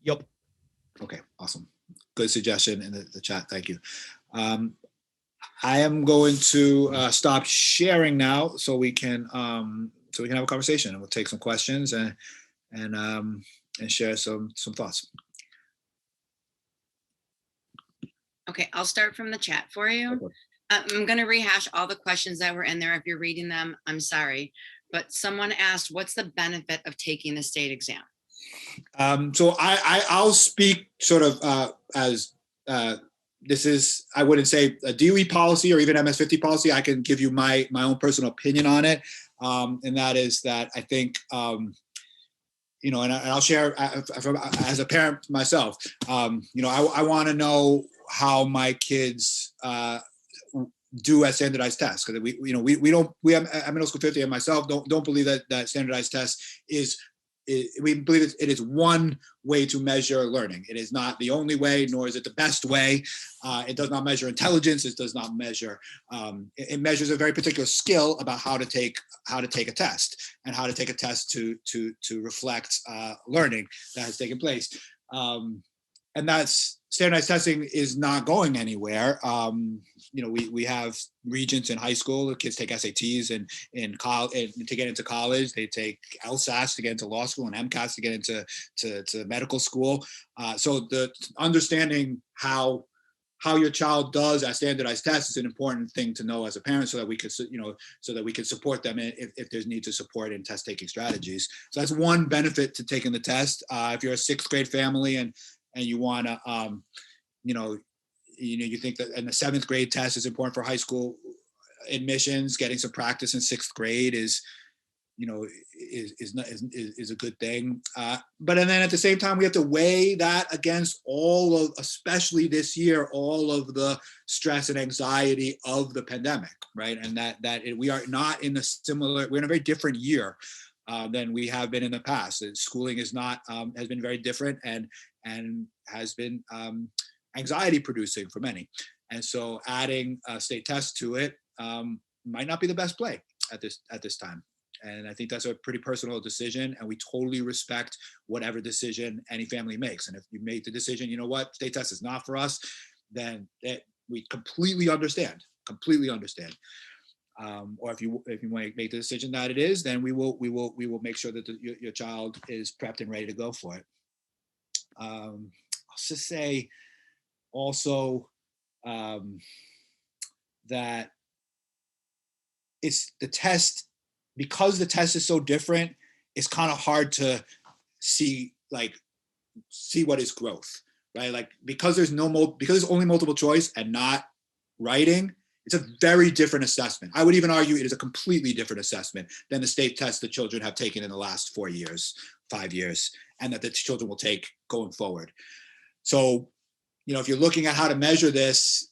Yep. Okay, awesome. Good suggestion in the chat. Thank you. I am going to stop sharing now so we can have a conversation, and we'll take some questions and share some thoughts. Okay, I'll start from the chat for you. Okay. I'm going to rehash all the questions that were in there. If you're reading them, I'm sorry. But someone asked, what's the benefit of taking the state exam? So I'll speak sort of as this is, I wouldn't say a DOE policy or even MS-50 policy. I can give you my own personal opinion on it. And that is that I think, you know, and I'll share as a parent myself, you know, I want to know how my kids do at standardized tests, because we have at Middle School 50 and myself don't believe that standardized tests we believe it is one way to measure learning. It is not the only way, nor is it the best way. It does not measure intelligence. It does not measure. It measures a very particular skill about how to take a test and how to take a test to reflect learning that has taken place. And that's standardized testing is not going anywhere. You know, we have regents in high school. The kids take SATs and in college, and to get into college, they take LSATs to get into law school and MCATs to get into to medical school. So the understanding how your child does at standardized tests is an important thing to know as a parent, so that we could, so that we can support them if there's need to support in test taking strategies. So that's one benefit to taking the test. If you're a sixth grade family and you want to, you think that, and the seventh grade test is important for high school admissions, getting some practice in sixth grade is a good thing. But and then at the same time, we have to weigh that against all of, especially this year, all of the stress and anxiety of the pandemic, right? And we are not in we're in a very different year than we have been in the past. Schooling is not has been very different and has been anxiety producing for many. And so adding a state test to it might not be the best play at this time. And I think that's a pretty personal decision, and we totally respect whatever decision any family makes. And if you make the decision, you know what, state test is not for us, then we completely understand. Or if you want to make the decision that it is, then we will make sure that your child is prepped and ready to go for it. I'll just say also that it's the test, because the test is so different, it's kind of hard to see what is growth, right? Like because there's only multiple choice and not writing, it's a very different assessment. I would even argue it is a completely different assessment than the state test that children have taken in the last 4 years, 5 years, and that the children will take going forward. So, if you're looking at how to measure this,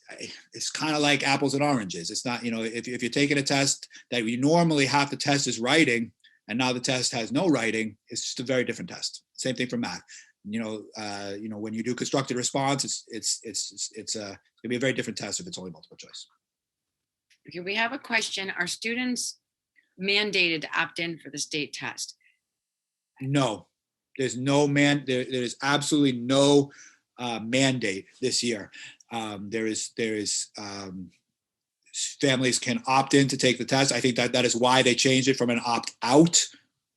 it's kind of like apples and oranges. It's not, if you're taking a test that we normally have, the test is writing, and now the test has no writing, it's just a very different test. Same thing for math. When you do constructed response, it's gonna be a very different test if it's only multiple choice. Okay, we have a question. Are students mandated to opt in for the state test? No, there's no there is absolutely no mandate this year. There is families can opt in to take the test. I think that is why they changed it from an opt out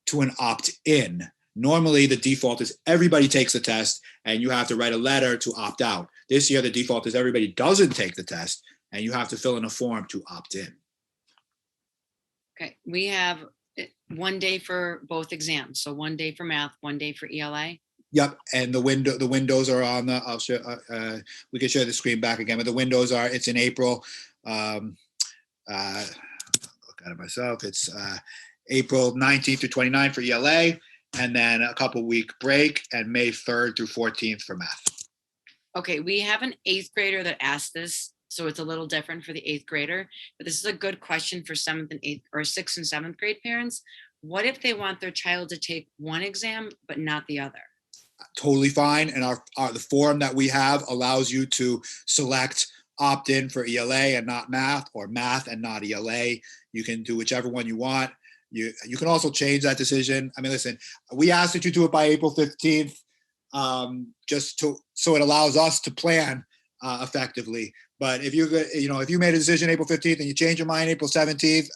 to an opt in. Normally the default is everybody takes the test and you have to write a letter to opt out. This year the default is everybody doesn't take the test and you have to fill in a form to opt in. Okay, we have 1 day for both exams. So 1 day for math, 1 day for ELA. Yep, and the windows are on the. I'll share. We can share the screen back again, but the windows are. It's in April. Look at it myself. It's April 19th through 29th for ELA, and then a couple week break, and May 3rd through 14th for math. Okay, we have an 8th grader that asked this, so it's a little different for the 8th grader. But this is a good question for 7th and 8th or 6th and 7th grade parents. What if they want their child to take one exam but not the other? Totally fine, and the form that we have allows you to select opt-in for ELA and not math, or math and not ELA. You can do whichever one you want. You can also change that decision. I mean, listen, we asked that you do it by April 15th. so it allows us to plan effectively. But if if you made a decision April 15th and you change your mind April 17th,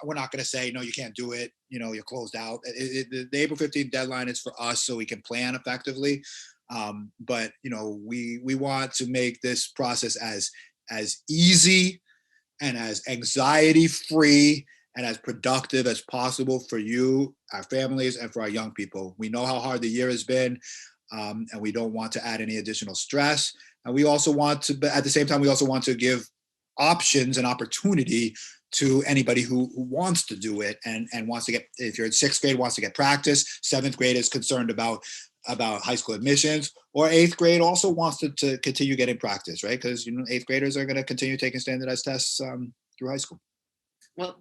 we're not going to say no, you can't do it. You're closed out. The April 15th deadline is for us so we can plan effectively. But we want to make this process as easy and as anxiety free and as productive as possible for you, our families, and for our young people. We know how hard the year has been, and we don't want to add any additional stress. And we also want to, but at the same time, we also want to give options and opportunity to anybody who wants to do it and wants to get, if you're in sixth grade, wants to get practice, seventh grade is concerned about high school admissions, or eighth grade also wants to continue getting practice, right? Because eighth graders are going to continue taking standardized tests through high school. Well,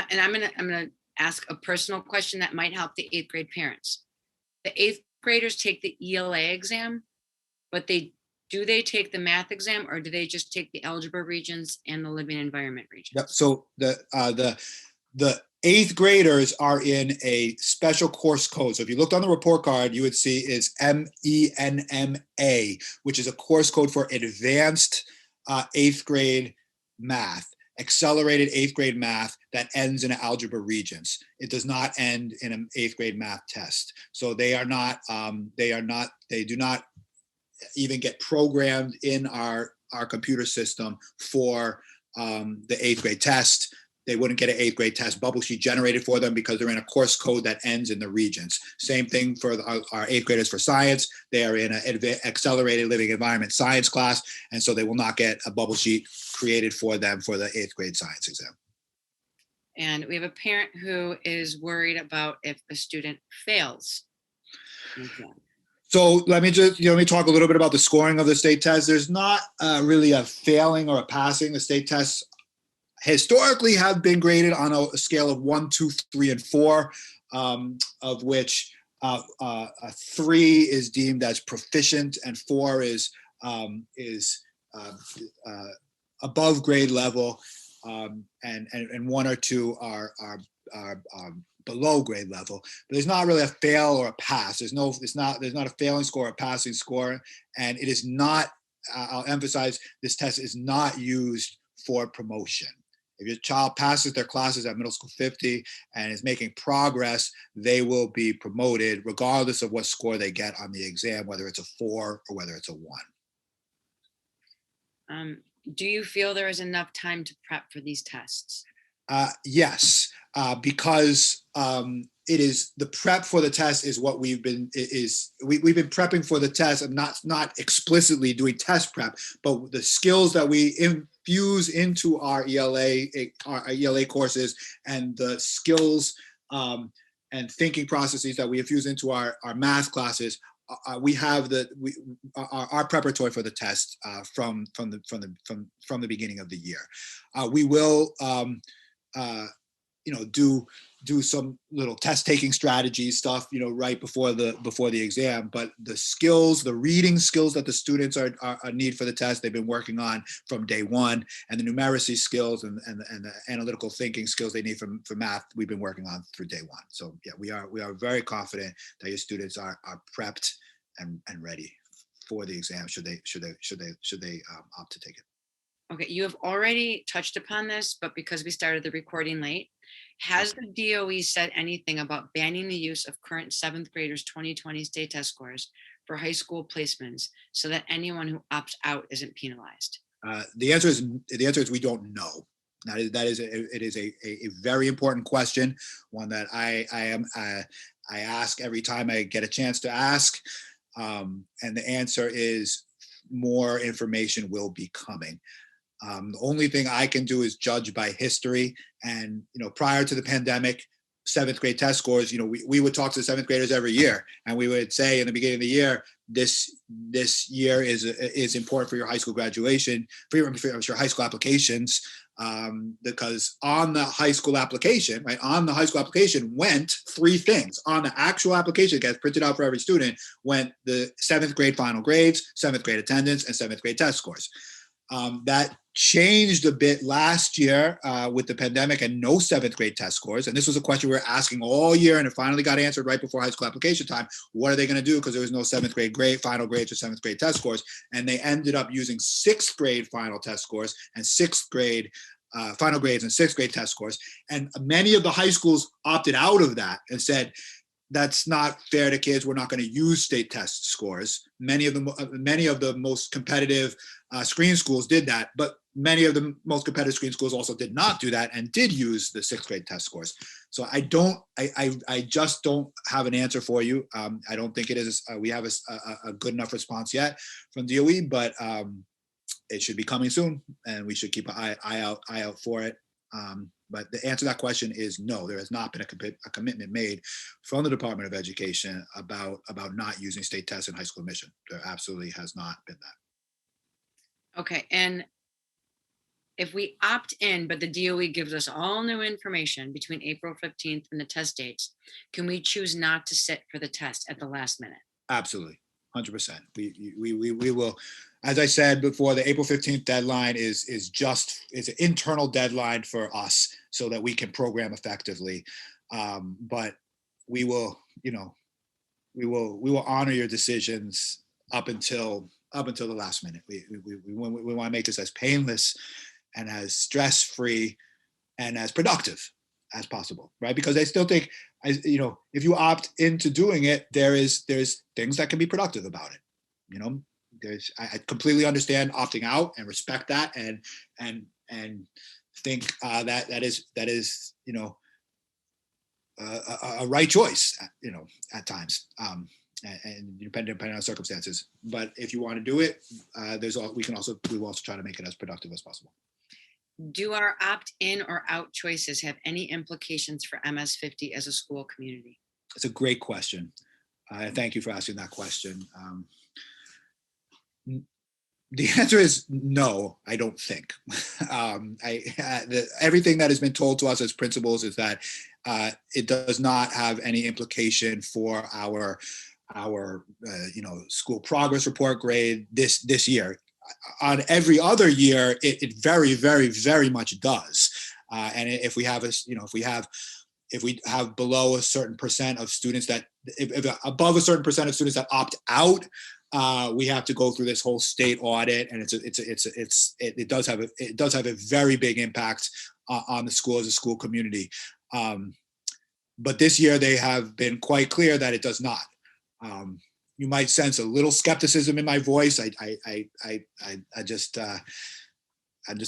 and I'm gonna ask a personal question that might help the eighth grade parents. The eighth graders take the ELA exam, but do they take the math exam, or do they just take the algebra regions and the living environment regions? Yep. So the eighth graders are in a special course code. So if you looked on the report card, you would see is MENMA, which is a course code for advanced eighth grade math, accelerated eighth grade math that ends in algebra regions. It does not end in an eighth grade math test. So they do not even get programmed in our computer system for the eighth grade test. They wouldn't get an eighth grade test bubble sheet generated for them because they're in a course code that ends in the regions. Same thing for our eighth graders for science. They are in an accelerated living environment science class, and so they will not get a bubble sheet created for them for the eighth grade science exam. And we have a parent who is worried about if a student fails. Okay. So let me talk a little bit about the scoring of the state test. There's not really a failing or a passing. The state tests historically have been graded on a scale of 1, 2, 3, and 4, of which 3 is deemed as proficient and 4 is above grade level, and 1 or 2 are below grade level. But there's not really a fail or a pass. There's not a failing score or a passing score, and it is not. I'll emphasize, this test is not used for promotion. If your child passes their classes at Middle School 50 and is making progress, they will be promoted regardless of what score they get on the exam, whether it's a 4 or whether it's a 1. Do you feel there is enough time to prep for these tests? Yes, because it is the prep for the test is what we've been prepping for the test, and not explicitly doing test prep, but the skills that we infuse into our ELA courses, and the skills and thinking processes that we infuse into our math classes. We have our preparatory for the test from the beginning of the year. We will do some little test taking strategy stuff, right before the exam. But the reading skills that the students are need for the test, they've been working on from day one, and the numeracy skills and the analytical thinking skills they need for math, we've been working on through day one. So yeah, we are very confident that your students are prepped and ready for the exam should they opt to take it. Okay, you have already touched upon this, but because we started the recording late, has the DOE said anything about banning the use of current 7th graders 2020 state test scores for high school placements so that anyone who opts out isn't penalized? The answer is we don't know. It is a very important question, one that I ask every time I get a chance to ask, and the answer is more information will be coming. The only thing I can do is judge by history. And, prior to the pandemic, 7th grade test scores, we would talk to the 7th graders every year, and we would say in the beginning of the year, this year is important for your high school graduation, for your high school applications, because on the high school application, went 3 things. On the actual application that gets printed out for every student went the 7th grade final grades, 7th grade attendance, and 7th grade test scores. That changed a bit last year with the pandemic and no 7th grade test scores. And this was a question we were asking all year, and it finally got answered right before high school application time. What are they going to do? Because there was no 7th grade final grades or 7th grade test scores. And they ended up using 6th grade final test scores and 6th grade final grades and 6th grade test scores. And many of the high schools opted out of that and said, that's not fair to kids. We're not going to use state test scores. Many of the most competitive screen schools did that, but many of the most competitive screen schools also did not do that and did use the 6th grade test scores. So I just don't have an answer for you. I don't think it is. We have a good enough response yet from DOE, but it should be coming soon, and we should keep an eye out for it. But the answer to that question is no. There has not been a commitment made from the Department of Education about not using state tests in high school admission. There absolutely has not been that. Okay, and if we opt in, but the DOE gives us all new information between April 15th and the test dates, can we choose not to sit for the test at the last minute? Absolutely, 100%. We will. As I said before, the April 15th deadline is an internal deadline for us so that we can program effectively. But we will honor your decisions up until the last minute. We want to make this as painless and as stress-free and as productive as possible, right? Because I still think, if you opt into doing it, there's things that can be productive about it. I completely understand opting out and respect that, and think that is a right choice, at times, and depending on circumstances. But if you want to do it, we will also try to make it as productive as possible. Do our opt-in or out choices have any implications for MS-50 as a school community? It's a great question. Thank you for asking that question. The answer is no, I don't think. Everything that has been told to us as principals is that it does not have any implication for our school progress report grade this year. On every other year, it very, very, very much does. And if we have below a certain percent of students if above a certain percent of students that opt out, we have to go through this whole state audit, and it does have a very big impact on the school as a school community. But this year they have been quite clear that it does not. You might sense a little skepticism in my voice. I'm just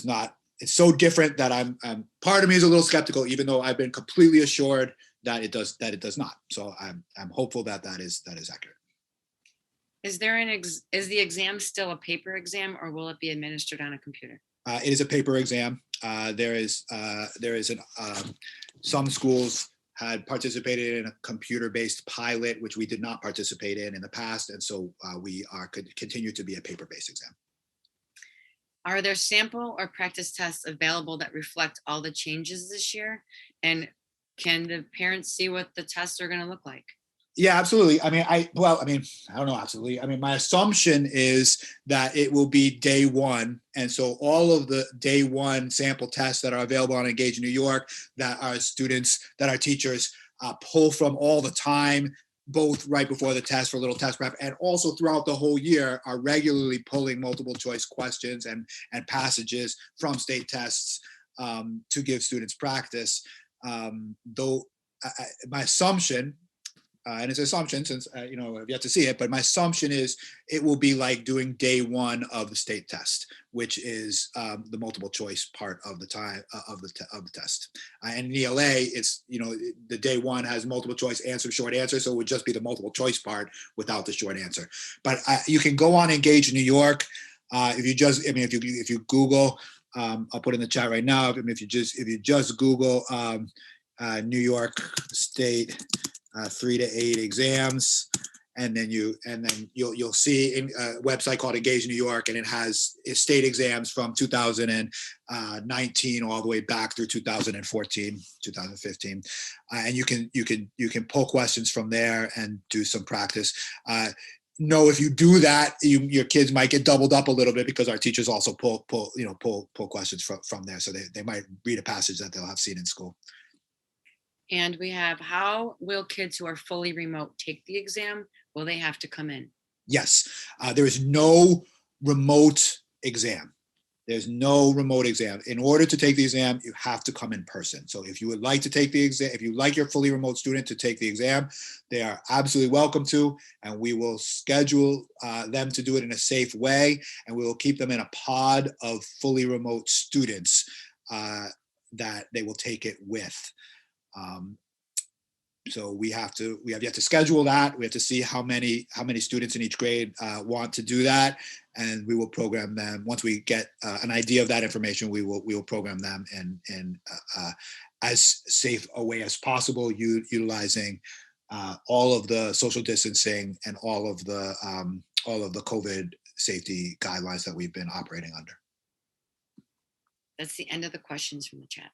not. It's so different that I'm part of me is a little skeptical, even though I've been completely assured that it does not. So I'm hopeful that is accurate. Is the exam still a paper exam, or will it be administered on a computer? It is a paper exam. Some schools had participated in a computer-based pilot, which we did not participate in the past, and so we could continue to be a paper-based exam. Are there sample or practice tests available that reflect all the changes this year? And can the parents see what the tests are going to look like? Yeah, absolutely. I don't know, absolutely. My assumption is that it will be day one. And so all of the day one sample tests that are available on Engage in New York, that our teachers pull from all the time, both right before the test for a little test prep, and also throughout the whole year, are regularly pulling multiple choice questions and passages from state tests to give students practice. Though my assumption, and it's an assumption since I've yet to see it, but my assumption is it will be like doing day one of the state test, which is the multiple choice part of the test. And in ELA, it's the day one has multiple choice answer, short answer, so it would just be the multiple choice part without the short answer. But you can go on Engage in New York if you Google. I'll put it in the chat right now. If you just Google New York State 3 to 8 exams, and then you'll see a website called Engage New York, and it has state exams from 2019 all the way back through 2014, 2015, and you can pull questions from there and do some practice. know if you do that, your kids might get doubled up a little bit because our teachers also pull questions from there. So they might read a passage that they'll have seen in school. And we have, how will kids who are fully remote take the exam? Will they have to come in? Yes, there is no remote exam. There's no remote exam. In order to take the exam, you have to come in person. So if you would like to take the exam, if you like your fully remote student to take the exam, they are absolutely welcome to, and we will schedule them to do it in a safe way, and we will keep them in a pod of fully remote students that they will take it with. So we have yet to schedule that. We have to see how many students in each grade want to do that, and we will program them. Once we get an idea of that information, we will program them in as safe a way as possible, utilizing all of the social distancing and all of the COVID safety guidelines that we've been operating under. That's the end of the questions from the chat.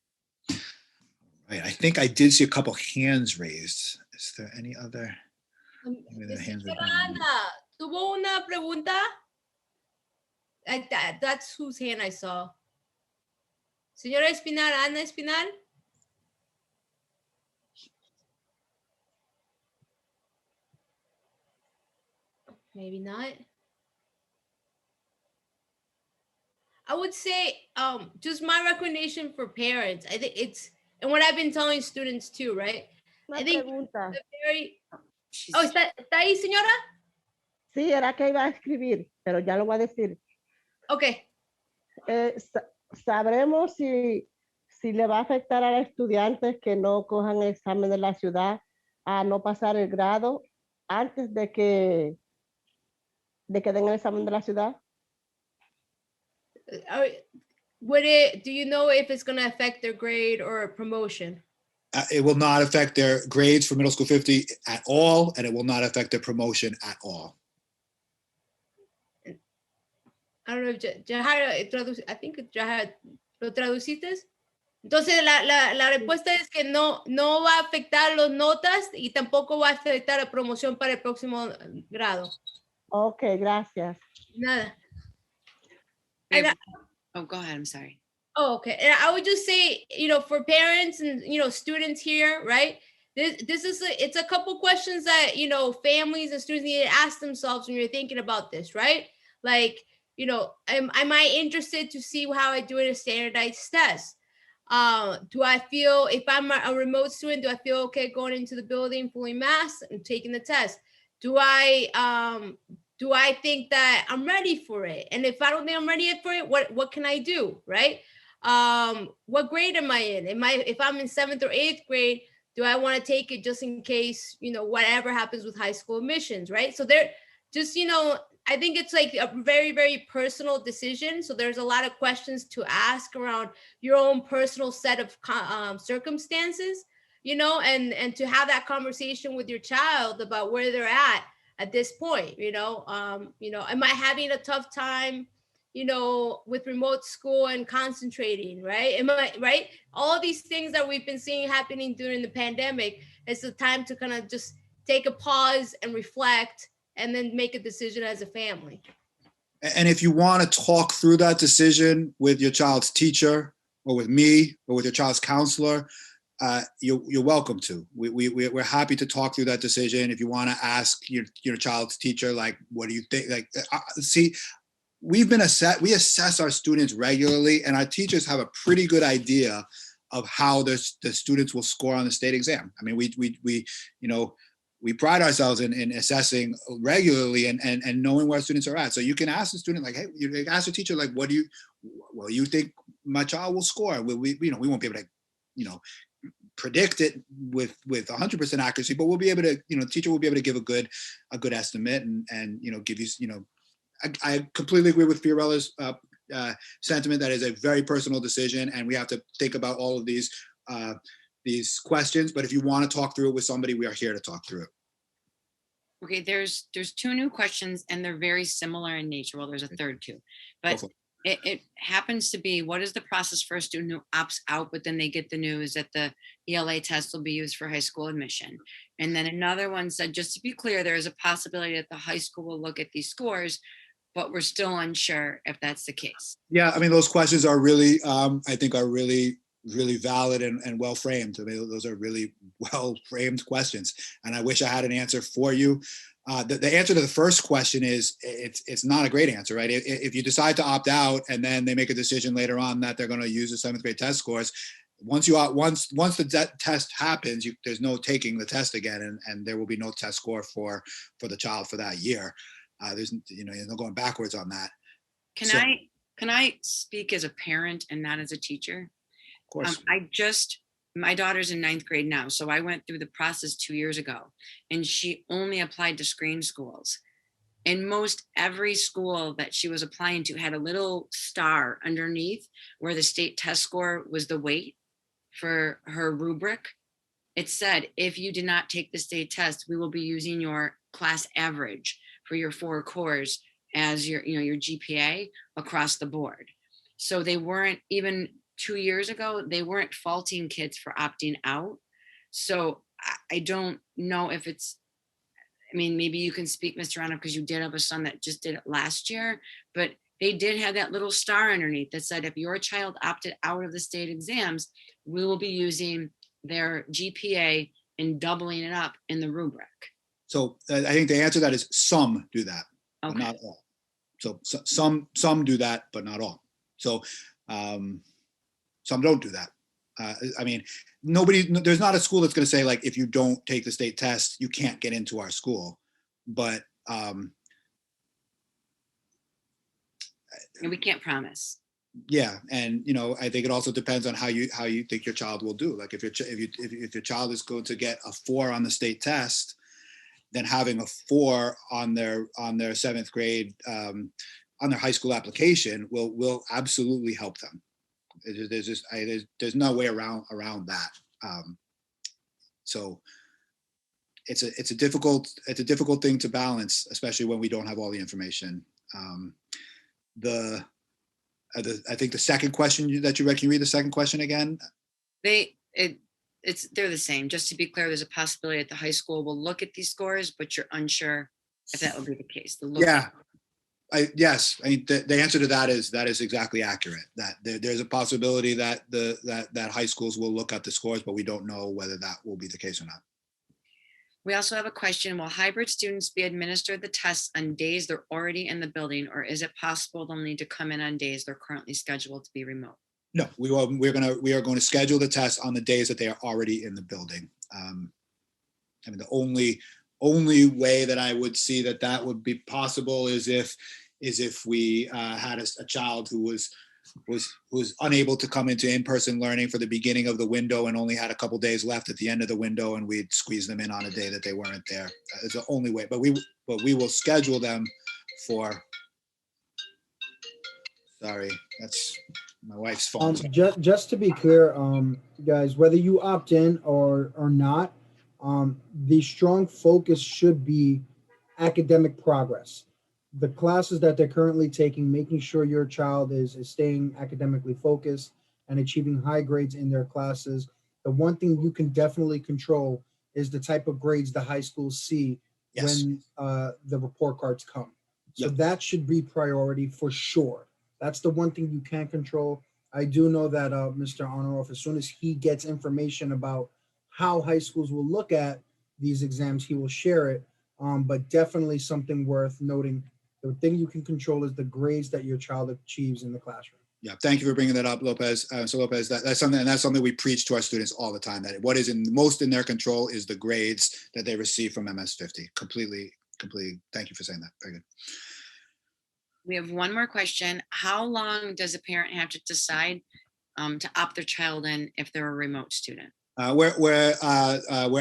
Right. I think I did see a couple hands raised. Is there any other? Señora Ana, tuvo una pregunta. That's whose hand I saw. Señora Espinal, Ana Espinal. Maybe not. I would say just my recommendation for parents. I think it's, and what I've been telling students too, right? Una I think pregunta. ¿está ahí, señora? Sí, era que iba a escribir, pero ya lo voy a decir. Okay. ¿Sabremos si le va a afectar a los estudiantes que no cojan el examen de la ciudad a no pasar el grado antes de que den el examen de la ciudad? Do you know if it's going to affect their grade or promotion? It will not affect their grades for middle school 50 at all, and it will not affect their promotion at all. I don't know if I think lo traduciste. Entonces la respuesta es que no va a afectar las notas y tampoco va a afectar la promoción para el próximo grado. Okay, gracias. Nada. Oh, go ahead. I'm sorry. Oh, okay. And I would just say, for parents and, students here, right? It's a couple questions that, families and students need to ask themselves when you're thinking about this, right? Like, am I interested to see how I do in a standardized test? Do I feel, if I'm a remote student, do I feel okay going into the building fully masked and taking the test? Do I think that I'm ready for it? And if I don't think I'm ready for it, what can I do, right? What grade am I in? If I'm in 7th or 8th grade, do I want to take it just in case, whatever happens with high school admissions, right? So they're just, I think it's like a very, very personal decision. So there's a lot of questions to ask around your own personal set of circumstances, and to have that conversation with your child about where they're at this point, am I having a tough time, with remote school and concentrating, right? Right? All these things that we've been seeing happening during the pandemic, it's the time to kind of just take a pause and reflect and then make a decision as a family. And if you want to talk through that decision with your child's teacher or with me or with your child's counselor, you're welcome to. We're happy to talk through that decision. If you want to ask your child's teacher, like, what do you think? Like, see, we assess our students regularly, and our teachers have a pretty good idea of how the students will score on the state exam. I mean, we pride ourselves in assessing regularly and knowing where students are at. So you can ask the student, like, hey, you can ask the teacher, like, what do you think my child will score? We won't be able to, predict it with 100% accuracy, but we'll be able to, teacher will be able to give a good estimate and give you, I completely agree with Fiorella's sentiment. That is a very personal decision, and we have to think about all of these questions. But if you want to talk through it with somebody, we are here to talk through it. Okay, there's 2 new questions, and they're very similar in nature. Well, there's a third too, but It happens to be, what is the process for a student who opts out, but then they get the news that the ELA test will be used for high school admission? And then another one said, just to be clear, there is a possibility that the high school will look at these scores, but we're still unsure if that's the case. Yeah, I mean, those questions are really, I think are really valid and well framed. I mean, those are really well framed questions. And I wish I had an answer for you. The answer to the first question is it's not a great answer, right? If you decide to opt out and then they make a decision later on that they're going to use the 7th grade test scores, once the test happens, there's no taking the test again, and there will be no test score for the child for that year. There's no going backwards on that. Can I speak as a parent and not as a teacher? Of course. My daughter's in 9th grade now, so I went through the process 2 years ago, and she only applied to screen schools. And most every school that she was applying to had a little star underneath where the state test score was the weight for her rubric. It said, if you did not take the state test, we will be using your class average for your 4 cores as your GPA across the board. So they weren't, even 2 years ago, they weren't faulting kids for opting out. So I don't know if it's, I mean, maybe you can speak, Mr. Anna, because you did have a son that just did it last year, but they did have that little star underneath that said, if your child opted out of the state exams, we will be using their GPA and doubling it up in the rubric. So I think the answer to that is some do that, but Okay. not all. So some do that, but not all. So some don't do that. I mean, there's not a school that's going to say, like, if you don't take the state test, you can't get into our school. But And we can't promise. yeah, and I think it also depends on how you think your child will do. Like if your child is going to get a 4 on the state test, then having a 4 on their 7th grade on their high school application will absolutely help them. There's no way around that. So it's a difficult thing to balance, especially when we don't have all the information. I think the second question that you read, can you read the second question again? They're the same. Just to be clear, there's a possibility that the high school will look at these scores, but you're unsure if that will be the case. Yeah. Yes, I mean, the answer to that is exactly accurate. That there's a possibility that that high schools will look at the scores, but we don't know whether that will be the case or not. We also have a question: will hybrid students be administered the tests on days they're already in the building, or is it possible they'll need to come in on days they're currently scheduled to be remote? No, we are going to schedule the tests on the days that they are already in the building. I mean, the only way that I would see that would be possible is if we had a child who was unable to come into in-person learning for the beginning of the window and only had a couple days left at the end of the window, and we'd squeeze them in on a day that they weren't there. It's the only way. But we will schedule them for. Sorry, that's my wife's phone. Just to be clear, guys, whether you opt in or not, the strong focus should be academic progress. The classes that they're currently taking, making sure your child is staying academically focused and achieving high grades in their classes. The one thing you can definitely control is the type of grades the high schools see when the report cards come. So that should be priority for sure. That's the one thing you can control. I do know that Mr. Honoroff, as soon as he gets information about how high schools will look at these exams, he will share it. But definitely something worth noting. The thing you can control is the grades that your child achieves in the classroom. Yeah, thank you for bringing that up, Lopez. So Lopez, that's something we preach to our students all the time. That what is most in their control is the grades that they receive from MS50. Completely. Thank you for saying that. Very good. We have one more question. How long does a parent have to decide to opt their child in if they're a remote student? We're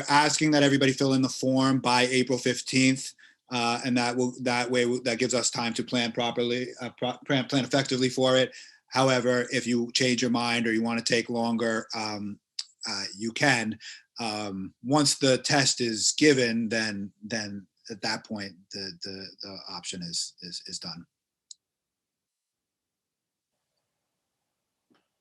asking that everybody fill in the form by April 15th, and that gives us time to plan properly, plan effectively for it. However, if you change your mind or you want to take longer, you can. Once the test is given, then at that point the option is done.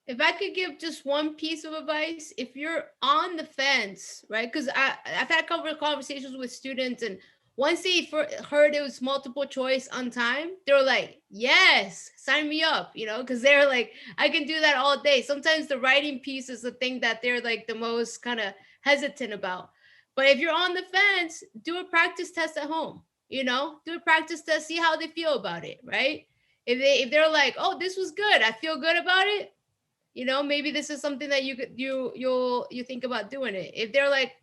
If I could give just one piece of advice, if you're on the fence, right? Because I've had a couple of conversations with students, and once they heard it was multiple choice on time, they were like, yes, sign me up, because they're like, I can do that all day. Sometimes the writing piece is the thing that they're like the most kind of hesitant about. But if you're on the fence, do a practice test at home, do a practice test, see how they feel about it, right? If they're like, oh, this was good, I feel good about it, maybe this is something that you think about doing it. If they're like,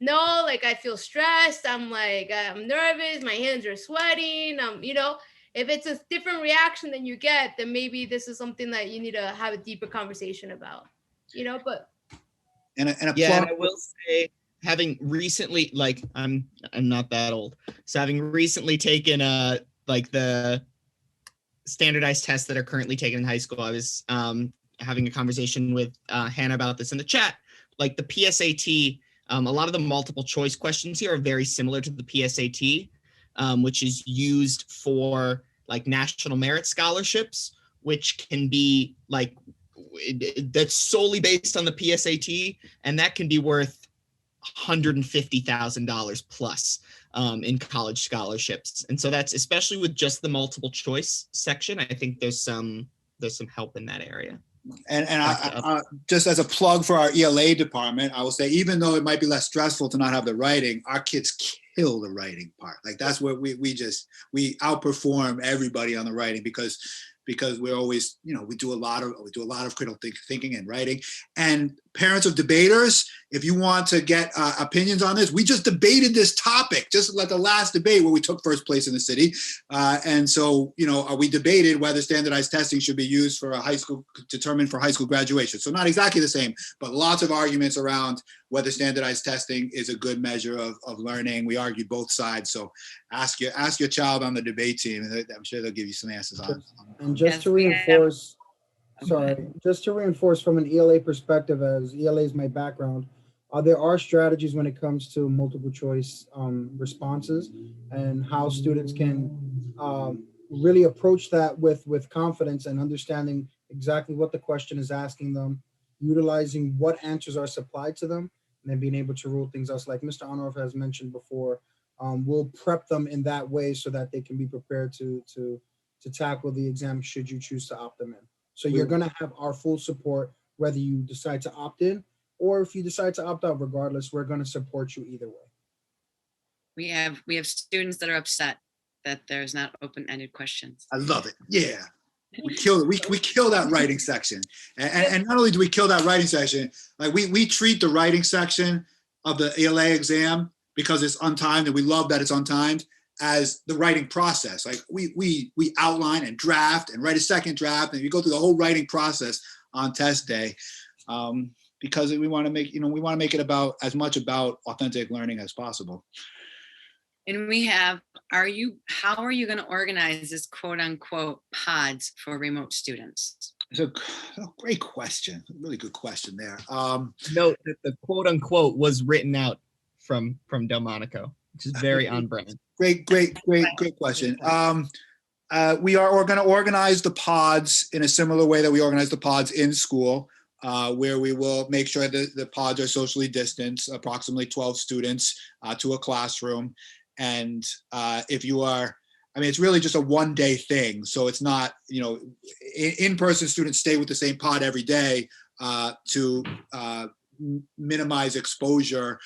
no, like I feel stressed, I'm nervous, my hands are sweating, if it's a different reaction than you get, then maybe this is something that you need to have a deeper conversation about, but And a Yeah, and plug. I will say, having recently, like, I'm not that old, so having recently taken like the standardized tests that are currently taken in high school, I was having a conversation with Hannah about this in the chat. Like the PSAT, a lot of the multiple choice questions here are very similar to the PSAT, which is used for like national merit scholarships, which can be like, that's solely based on the PSAT, and that can be worth $150,000 plus in college scholarships. And so that's, especially with just the multiple choice section, I think there's some help in that area. And I, just as a plug for our ELA department, I will say, even though it might be less stressful to not have the writing, our kids kill the writing part. Like that's where we outperform everybody on the writing because we're always, we do a lot of critical thinking and writing. And parents of debaters, if you want to get opinions on this, we just debated this topic, just like the last debate where we took first place in the city. And so, we debated whether standardized testing should be used for high school graduation. So not exactly the same, but lots of arguments around whether standardized testing is a good measure of learning. We argued both sides. So ask your child on the debate team, and I'm sure they'll give you some answers on. And just to reinforce, just to reinforce from an ELA perspective, as ELA is my background, there are strategies when it comes to multiple choice responses and how students can really approach that with confidence and understanding exactly what the question is asking them, utilizing what answers are supplied to them, and then being able to rule things out. Like Mr. Honorov has mentioned before, we'll prep them in that way so that they can be prepared to tackle the exam should you choose to opt them in. So you're going to have our full support whether you decide to opt in or if you decide to opt out. Regardless, we're going to support you either way. We have students that are upset that there's not open-ended questions. I love it. Yeah. We kill that writing section. And not only do we kill that writing section, like we treat the writing section of the ELA exam, because it's untimed and we love that it's untimed, as the writing process. Like we outline and draft and write a second draft, and you go through the whole writing process on test day, because we want to make it about as much about authentic learning as possible. And we have, how are you going to organize this quote unquote pods for remote students? It's a great question. Really good question there. Note that the quote unquote was written out from Delmonico, which is very on brand. Great question. We are going to organize the pods in a similar way that we organize the pods in school, where we will make sure that the pods are socially distanced, approximately 12 students to a classroom. And if you are, it's really just a one-day thing. So it's not, in-person students stay with the same pod every day to minimize exposure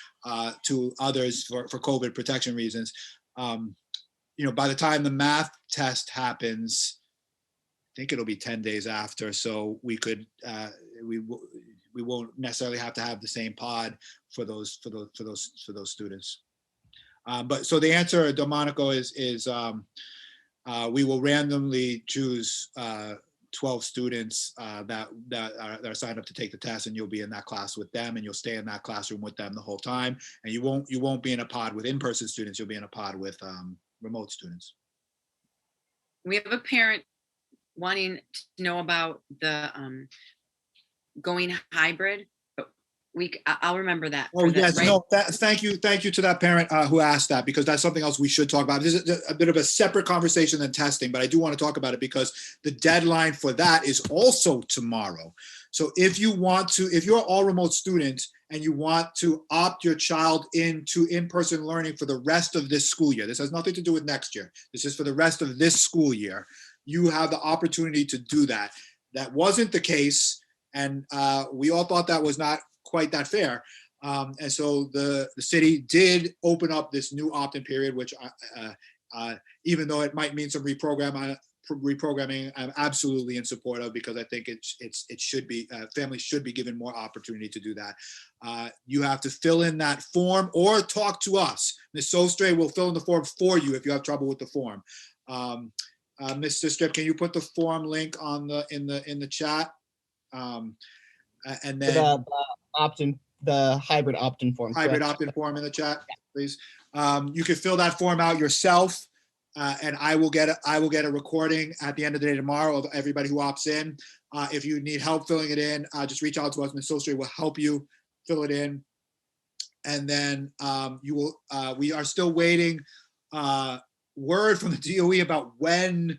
to others for COVID protection reasons. By the time the math test happens, I think it'll be 10 days after. So we could, we won't necessarily have to have the same pod for those students. But so the answer, Delmonico, is we will randomly choose 12 students that are signed up to take the test, and you'll be in that class with them, and you'll stay in that classroom with them the whole time. And you won't be in a pod with in-person students. You'll be in a pod with remote students. We have a parent wanting to know about the going hybrid, but I'll remember that. Oh, yes, right? no, thank you to that parent who asked that, because that's something else we should talk about. This is a bit of a separate conversation than testing, but I do want to talk about it because the deadline for that is also tomorrow. So if you're all remote students and you want to opt your child into in-person learning for the rest of this school year, this has nothing to do with next year. This is for the rest of this school year. You have the opportunity to do that. That wasn't the case, and we all thought that was not quite that fair. And so the city did open up this new opt-in period, which even though it might mean some reprogramming, I'm absolutely in support of, because I think it should be, families should be given more opportunity to do that. You have to fill in that form or talk to us. Ms. Sostre will fill in the form for you if you have trouble with the form. Mr. Strip, can you put the form link on in the chat? And then the hybrid opt-in form. Hybrid opt-in form in the chat, please. You can fill that form out yourself, and I will get a recording at the end of the day tomorrow of everybody who opts in. If you need help filling it in, just reach out to us. Ms. Sostre will help you fill it in, and then we are still waiting word from the DOE about when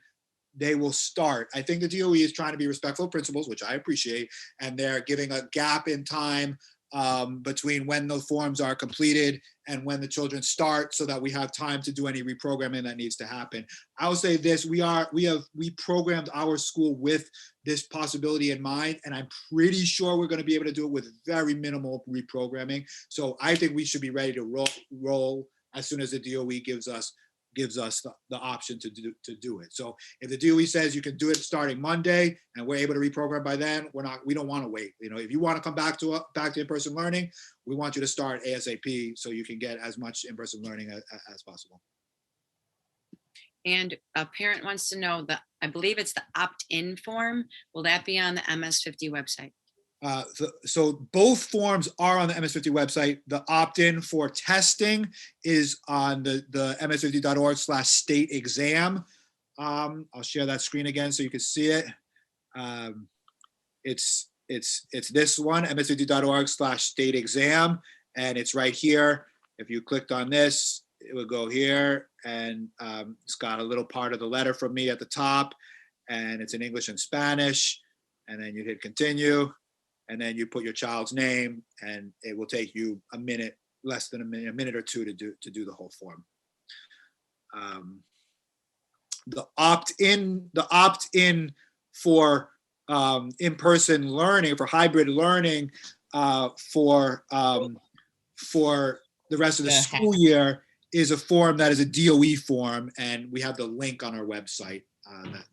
they will start. I think the DOE is trying to be respectful of principals, which I appreciate, and they're giving a gap in time between when the forms are completed and when the children start, so that we have time to do any reprogramming that needs to happen. I will say this: we programmed our school with this possibility in mind, and I'm pretty sure we're going to be able to do it with very minimal reprogramming. So I think we should be ready to roll as soon as the DOE gives us the option to do it. So if the DOE says you can do it starting Monday and we're able to reprogram by then, we don't want to wait. If you want to come back to in-person learning, we want you to start ASAP so you can get as much in-person learning as possible. And a parent wants to know that, I believe it's the opt-in form. Will that be on the MS50 website? So both forms are on the MS50 website. The opt-in for testing is on the ms50.org/state exam. I'll share that screen again so you can see it. It's this one, ms50.org/state exam, and it's right here. If you clicked on this, it would go here, and it's got a little part of the letter from me at the top, and it's in English and Spanish, and then you hit continue. And then you put your child's name, and it will take you a minute, less than a minute or two to do the whole form. The opt-in for in-person learning, for hybrid learning, for the rest of the school year is a form that is a DOE form, and we have the link on our website.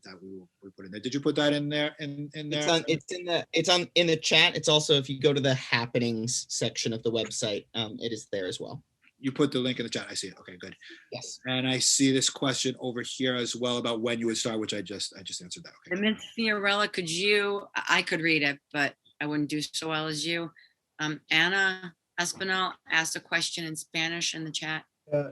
That we put in there. Did you put that in there? In there? It's in the chat. It's also, if you go to the happenings section of the website, it is there as well. You put the link in the chat. I see it. Okay, good. Yes. And I see this question over here as well about when you would start, which I just answered that. Okay. Ms. Fiorella, I could read it, but I wouldn't do so well as you. Anna Espinal asked a question in Spanish in the chat.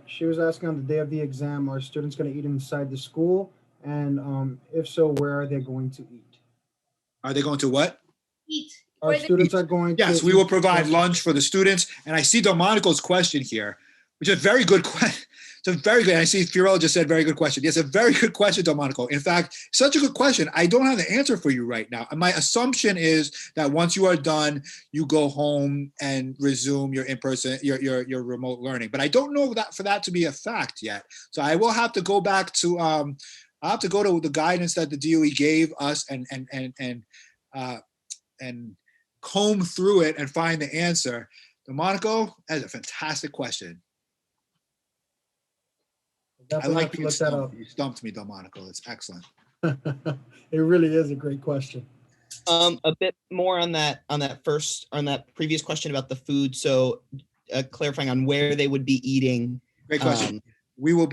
She was asking, on the day of the exam, are students going to eat inside the school? And if so, where are they going to eat? Are they going to what? Eat. Our students are going to. Yes, we will provide lunch for the students. And I see Delmonico's question here, which is a very good question. It's a very good, I see Fiorella just said very good question. Yes, a very good question, Delmonico. In fact, such a good question. I don't have the answer for you right now. And my assumption is that once you are done, you go home and resume your in-person, your remote learning. But I don't know that for that to be a fact yet. So I will have to go back to, I'll have to go to the guidance that the DOE gave us and comb through it and find the answer. Delmonico, that's a fantastic question. I like being stumped. You stumped me, Delmonico. It's excellent. It really is a great question. A bit more on that previous question about the food. So clarifying on where they would be eating. Great question. We will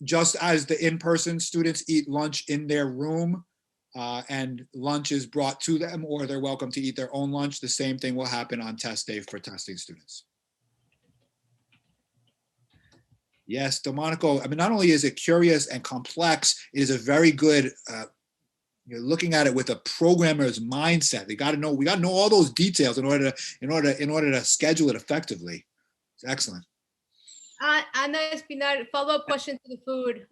just as the in-person students eat lunch in their room, and lunch is brought to them, or they're welcome to eat their own lunch, the same thing will happen on test day for testing students. Yes, Delmonico, I mean, not only is it curious and complex, it is a very good You're looking at it with a programmer's mindset. We got to know all those details in order to schedule it effectively. It's excellent. Ana Espinar, follow-up question to the food.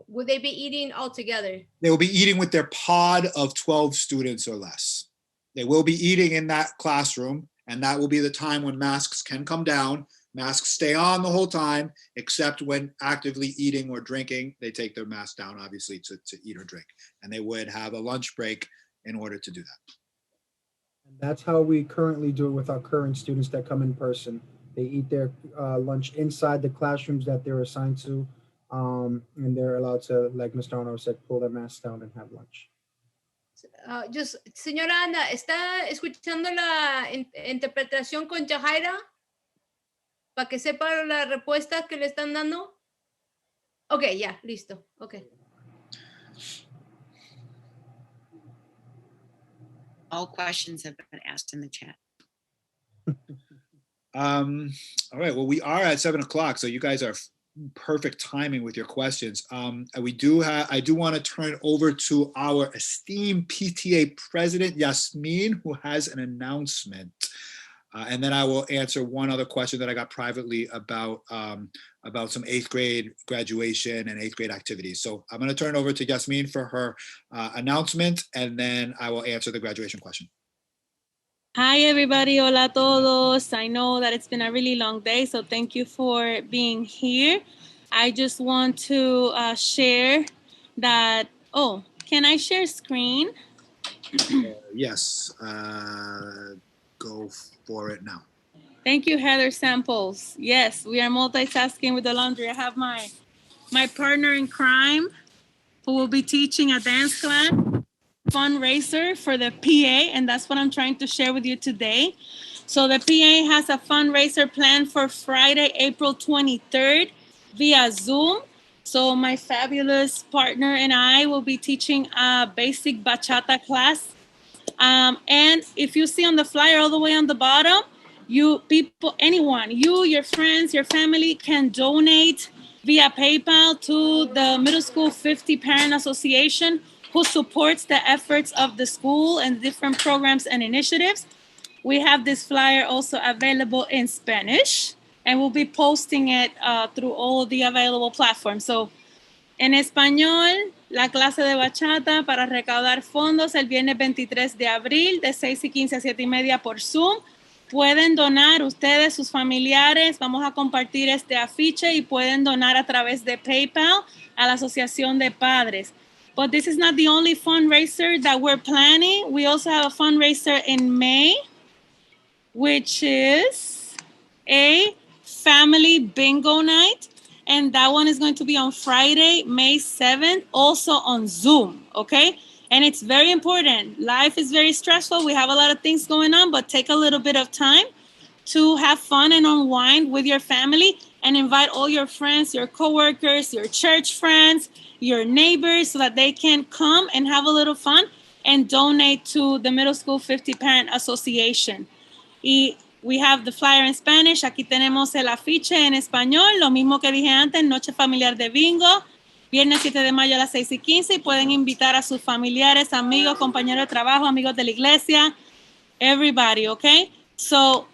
Would they be eating all together? They will be eating with their pod of 12 students or less. They will be eating in that classroom, and that will be the time when masks can come down. Masks stay on the whole time, except when actively eating or drinking, they take their mask down, obviously, to eat or drink. And they would have a lunch break in order to do that. And that's how we currently do it with our current students that come in person. They eat their lunch inside the classrooms that they're assigned to, and they're allowed to, like Mr. Honor said, pull their masks down and have lunch. Señora Ana, ¿está escuchando la interpretación con Jahaira? Para que sepa la respuesta que le están dando. Ok, ya, listo. Ok. All questions have been asked in the chat. All right. Well, we are at 7 o'clock, so you guys are perfect timing with your questions. I do want to turn over to our esteemed PTA president, Yasmin, who has an announcement. And then I will answer one other question that I got privately about some 8th grade graduation and 8th grade activities. So I'm going to turn over to Yasmin for her announcement, and then I will answer the graduation question. Hi, everybody. Hola a todos. I know that it's been a really long day, so thank you for being here. I just want to share that, can I share screen? Yes. Go for it now. Thank you, Heather Samples. Yes, we are multitasking with the laundry. I have my partner in crime who will be teaching a dance class fundraiser for the PA, and that's what I'm trying to share with you today. So the PA has a fundraiser planned for Friday, April 23rd via Zoom. So my fabulous partner and I will be teaching a basic bachata class. And if you see on the flyer all the way on the bottom, anyone, your friends, your family can donate via PayPal to the Middle School 50 Parent Association, who supports the efforts of the school and different programs and initiatives. We have this flyer also available in Spanish, and we'll be posting it through all the available platforms. So, en español, la clase de bachata para recaudar fondos el viernes 23 de abril de 6:15 a 7:30 por Zoom. Pueden donar ustedes, sus familiares. Vamos a compartir este afiche y pueden donar a través de PayPal a la Asociación de Padres. But this is not the only fundraiser that we're planning. We also have a fundraiser in May, which is a family bingo night. And that one is going to be on Friday, May 7th, also on Zoom, okay? And it's very important. Life is very stressful. We have a lot of things going on, but take a little bit of time to have fun and unwind with your family and invite all your friends, your coworkers, your church friends, your neighbors, so that they can come and have a little fun and donate to the Middle School 50 Parent Association. Y we have the flyer in Spanish. Aquí tenemos el afiche en español. Lo mismo que dije antes, noche familiar de bingo. Viernes 7 de mayo a las 6:15. Y pueden invitar a sus familiares, amigos, compañeros de trabajo, amigos de la iglesia. Everybody, okay? So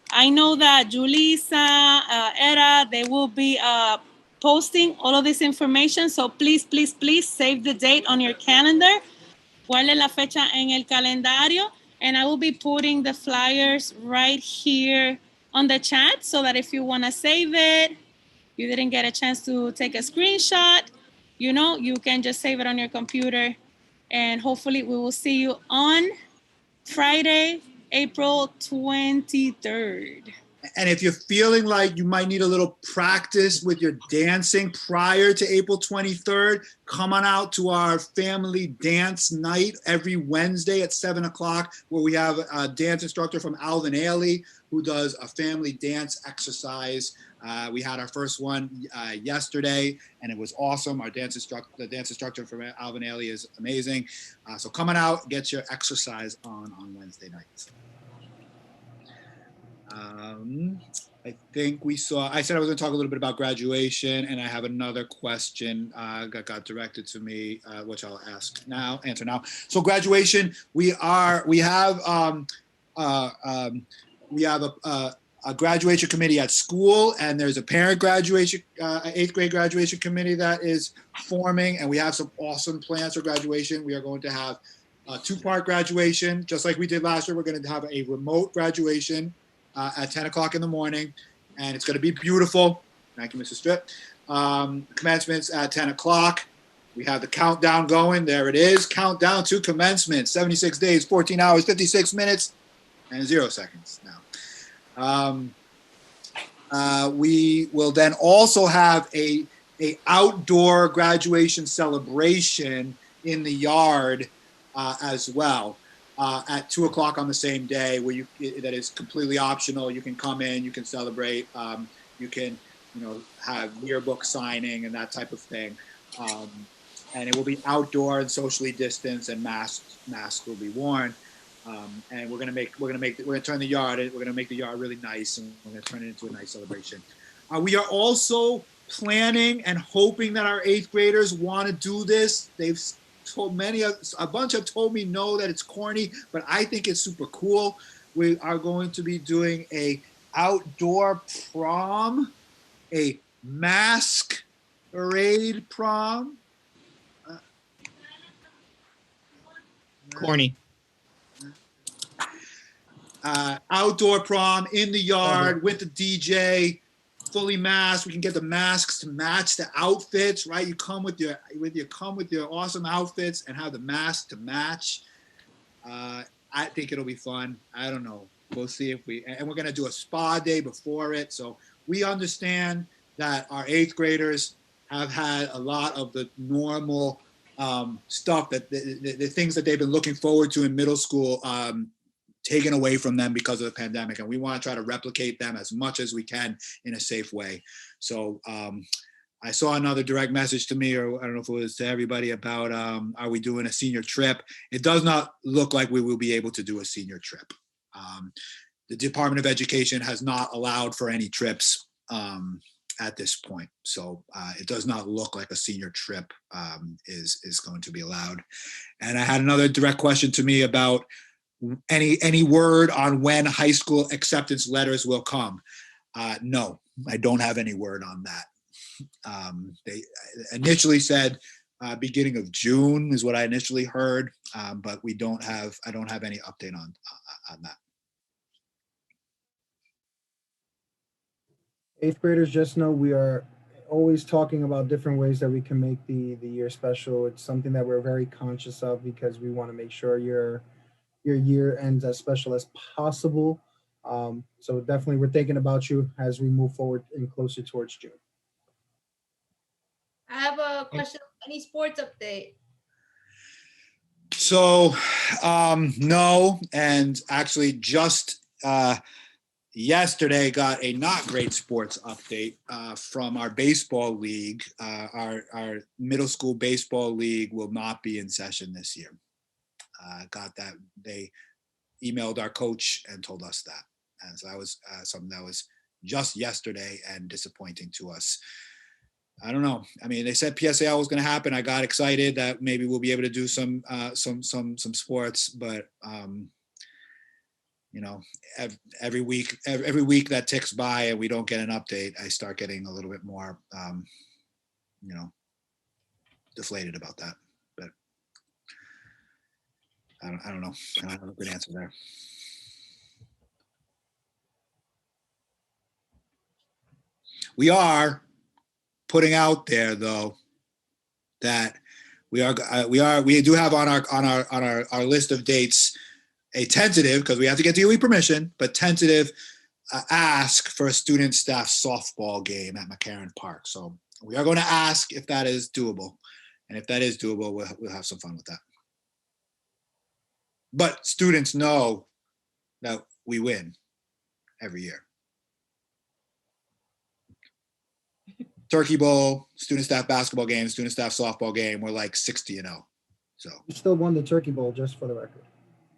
I know that Julissa, Era, they will be posting all of this information. So please, please, please save the date on your calendar. Guarde la fecha en el calendario. And I will be putting the flyers right here on the chat so that if you want to save it, you didn't get a chance to take a screenshot, you can just save it on your computer. And hopefully we will see you on Friday, April 23rd. And if you're feeling like you might need a little practice with your dancing prior to April 23rd, come on out to our family dance night every Wednesday at 7 o'clock, where we have a dance instructor from Alvin Ailey who does a family dance exercise. We had our first one yesterday, and it was awesome. The dance instructor from Alvin Ailey is amazing. So come on out, get your exercise on Wednesday nights. I think I said I was going to talk a little bit about graduation, and I have another question that got directed to me, which I'll answer now. So graduation, we have a graduation committee at school, and there's a parent graduation, 8th grade graduation committee that is forming, and we have some awesome plans for graduation. We are going to have a 2-part graduation, just like we did last year. We're going to have a remote graduation at 10 o'clock in the morning, and it's going to be beautiful. Thank you, Mrs. Strip. Commencements at 10 o'clock. We have the countdown going. There it is. Countdown to commencement. 76 days, 14 hours, 56 minutes, and 0 seconds now. We will then also have a outdoor graduation celebration in the yard as well. At 2 o'clock on the same day, where that is completely optional. You can come in, you can celebrate, you can, have yearbook signing and that type of thing. And it will be outdoor and socially distanced, and masks will be worn. And we're gonna turn the yard. We're gonna make the yard really nice, and we're gonna turn it into a nice celebration. We are also planning and hoping that our 8th graders want to do this. They've told a bunch have told me no, that it's corny, but I think it's super cool. We are going to be doing a outdoor prom, a masquerade prom. Corny. Outdoor prom in the yard with the DJ, fully masked. We can get the masks to match the outfits, right? You come with your awesome outfits and have the mask to match. I think it'll be fun. I don't know. We'll see and we're gonna do a spa day before it. So we understand that our 8th graders have had a lot of the normal stuff, that the things that they've been looking forward to in middle school taken away from them because of the pandemic, and we want to try to replicate them as much as we can in a safe way. So I saw another direct message to me, or I don't know if it was to everybody, about are we doing a senior trip? It does not look like we will be able to do a senior trip. The Department of Education has not allowed for any trips at this point. So it does not look like a senior trip is going to be allowed. And I had another direct question to me about any word on when high school acceptance letters will come. No, I don't have any word on that. They initially said beginning of June is what I initially heard, but I don't have any update on that. 8th graders, just know we are always talking about different ways that we can make the year special. It's something that we're very conscious of, because we want to make sure your year ends as special as possible. So definitely we're thinking about you as we move forward and closer towards June. I have a question. Any sports update? So no, and actually just yesterday got a not great sports update from our baseball league. Our middle school baseball league will not be in session this year. Got that. They emailed our coach and told us that. And so that was something that was just yesterday and disappointing to us. I don't know. I mean, they said PSAL was going to happen. I got excited that maybe we'll be able to do some sports, but every week that ticks by and we don't get an update, I start getting a little bit more, deflated about that. But I don't know. I don't have a good answer there. We are putting out there, though, that we do have on our list of dates a tentative, because we have to get DOE permission, but tentative ask for a student staff softball game at McCarran Park. So we are going to ask if that is doable, and if that is doable, we'll have some fun with that. But students know that we win every year. Turkey Bowl, student staff basketball game, student staff softball game, we're like 60-0. So you still won the Turkey Bowl, just for the record.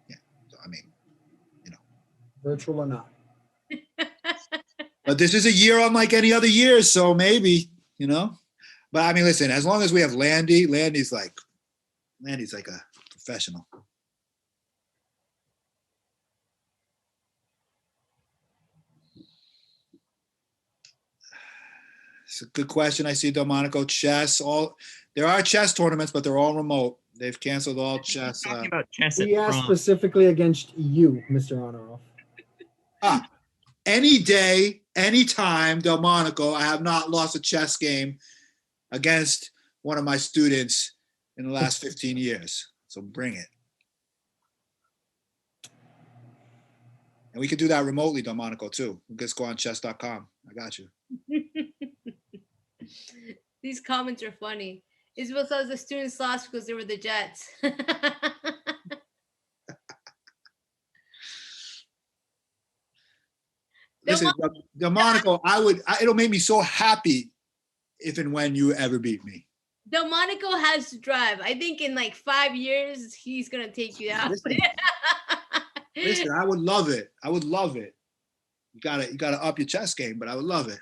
Yeah. So I mean, virtual or not. But this is a year unlike any other year, so maybe, you know. But I mean, listen, as long as we have Landy's like a professional. It's a good question. I see Delmonico. Chess. There are chess tournaments, but they're all remote. They've canceled all chess. Talking about chess He at asked prom. specifically against you, Mr. Honorov. Any day, anytime, Delmonico, I have not lost a chess game against one of my students in the last 15 years. So bring it. And we could do that remotely, Delmonico, too. We just go on chess.com. I got you. These comments are funny. Isabel says the students lost because they were the Jets. Listen, Delmonico, it'll make me so happy if and when you ever beat me. Delmonico has to drive. I think in like 5 years, he's going to take you out. Listen, I would love it. I would love it. You gotta up your chess game, but I would love it.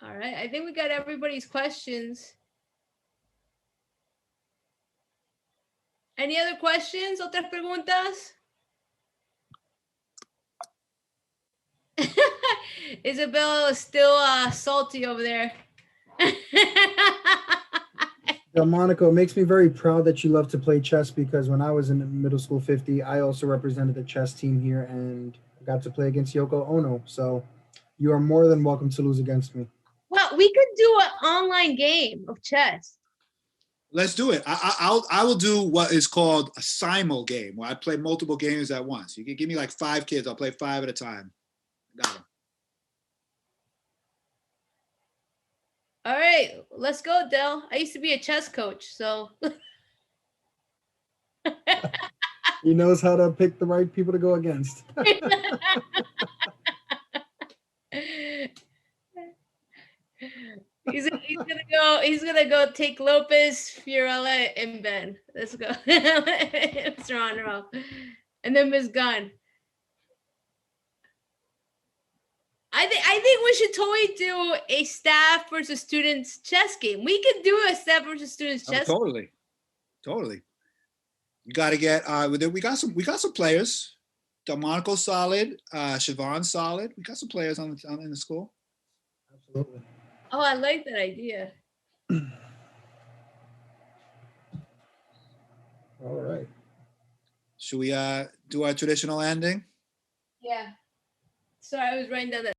All right. I think we got everybody's questions. Any other questions? ¿Otras preguntas? Isabel is still salty over there. Delmonico, it makes me very proud that you love to play chess because when I was in middle school 50, I also represented the chess team here and got to play against Yoko Ono. So you are more than welcome to lose against me. Well, we could do an online game of chess. Let's do it. I will do what is called a simul game, where I play multiple games at once. You can give me like 5 kids. I'll play 5 at a time. Got them. All right, let's go, Del. I used to be a chess coach, so. He knows how to pick the right people to go against. He's gonna go take Lopez, Fiorella, and Ben. Let's go. Mr. Honorable. And then Ms. Gunn. I think we should totally do a staff versus students chess game. We could do a staff versus students chess. Totally. You got to get. We got some players. Delmonico solid. Siobhan solid. We got some players in the school. Absolutely. Oh, I like that idea. All right. Should we do our traditional ending? Yeah. Sorry, I was writing down that.